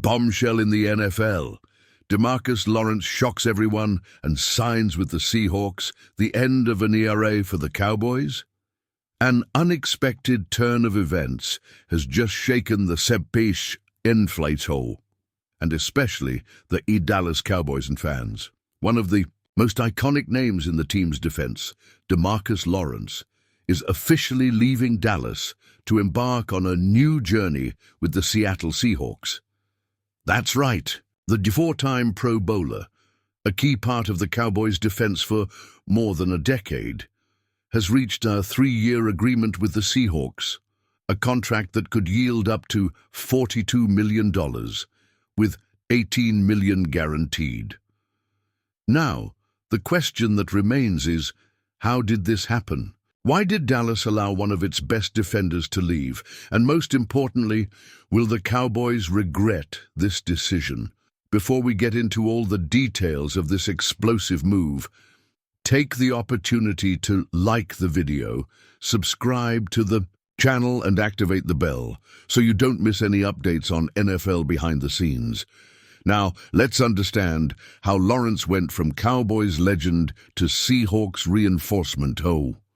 Bombshell in the NFL. DeMarcus Lawrence shocks everyone and signs with the Seahawks. The end of an ERA for the Cowboys? An unexpected turn of events has just shaken the Seppish inflator, and especially the Dallas Cowboys and fans. One of the most iconic names in the team's defense, DeMarcus Lawrence, is officially leaving Dallas to embark on a new journey with the Seattle Seahawks. That's right, the four-time Pro Bowler, a key part of the Cowboys' defense for more than a decade, has reached a 3-year agreement with the Seahawks, a contract that could yield up to $42 million, with $18 million guaranteed. Now, the question that remains is, how did this happen? Why did Dallas allow one of its best defenders to leave? And most importantly, will the Cowboys regret this decision? Before we get into all the details of this explosive move, take the opportunity to like the video, subscribe to the channel and activate the bell so you don't miss any updates on NFL behind the scenes. Now, let's understand how Lawrence went from Cowboys legend to Seahawks reinforcement.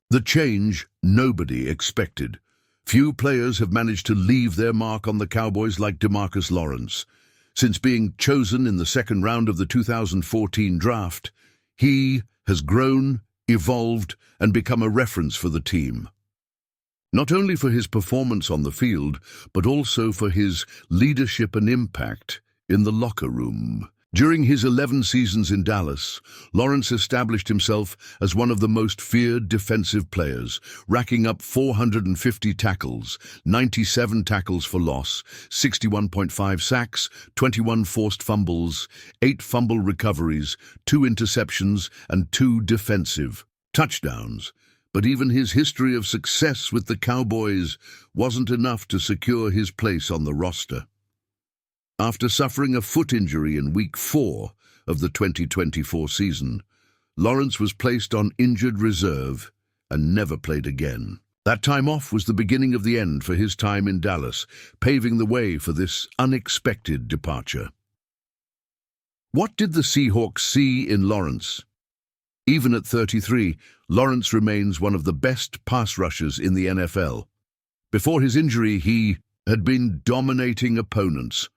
The change nobody expected. Few players have managed to leave their mark on the Cowboys like DeMarcus Lawrence. Since being chosen in the second round of the 2014 draft, he has grown, evolved, and become a reference for the team. Not only for his performance on the field, but also for his leadership and impact in the locker room. During his 11 seasons in Dallas, Lawrence established himself as one of the most feared defensive players, racking up 450 tackles, 97 tackles for loss, 61.5 sacks, 21 forced fumbles, 8 fumble recoveries, 2 interceptions, and 2 defensive touchdowns. But even his history of success with the Cowboys wasn't enough to secure his place on the roster. After suffering a foot injury in Week 4 of the 2024 season, Lawrence was placed on injured reserve and never played again. That time off was the beginning of the end for his time in Dallas, paving the way for this unexpected departure. What did the Seahawks see in Lawrence? Even at 33, Lawrence remains one of the best pass rushers in the NFL. Before his injury, he had been dominating opponents,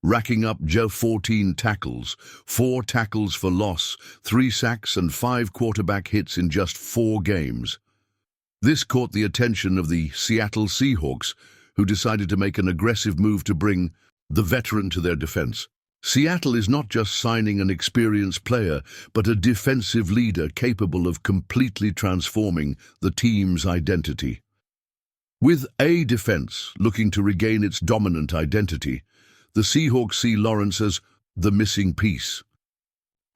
racking up 14 tackles, 4 tackles for loss, 3 sacks and 5 quarterback hits in just 4 games. This caught the attention of the Seattle Seahawks, who decided to make an aggressive move to bring the veteran to their defense. Seattle is not just signing an experienced player, but a defensive leader capable of completely transforming the team's identity. With a defense looking to regain its dominant identity, the Seahawks see Lawrence as the missing piece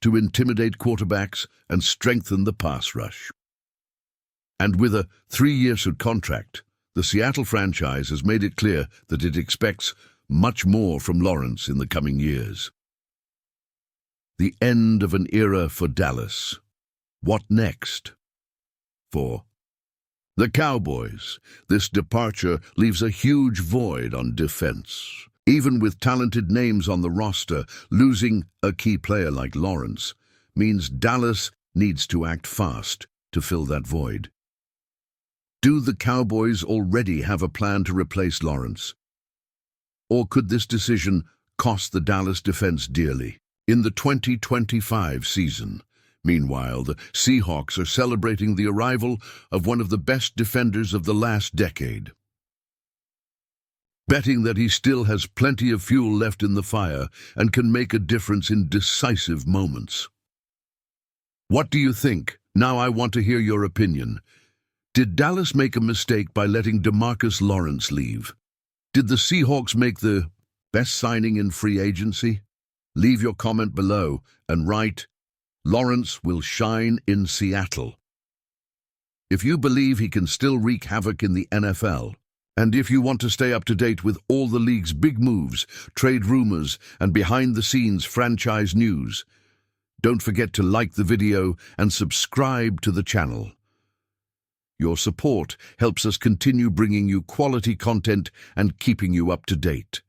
to intimidate quarterbacks and strengthen the pass rush. And with a 3-year contract, the Seattle franchise has made it clear that it expects much more from Lawrence in the coming years. The end of an era for Dallas. What next? For the Cowboys, this departure leaves a huge void on defense. Even with talented names on the roster, losing a key player like Lawrence means Dallas needs to act fast to fill that void. Do the Cowboys already have a plan to replace Lawrence? Or could this decision cost the Dallas defense dearly? In the 2025 season, meanwhile, the Seahawks are celebrating the arrival of one of the best defenders of the last decade, betting that he still has plenty of fuel left in the fire and can make a difference in decisive moments. What do you think? Now I want to hear your opinion. Did Dallas make a mistake by letting DeMarcus Lawrence leave? Did the Seahawks make the best signing in free agency? Leave your comment below and write, "Lawrence will shine in Seattle." If you believe he can still wreak havoc in the NFL, and if you want to stay up to date with all the league's big moves, trade rumors, and behind-the-scenes franchise news, don't forget to like the video and subscribe to the channel. Your support helps us continue bringing you quality content and keeping you up to date.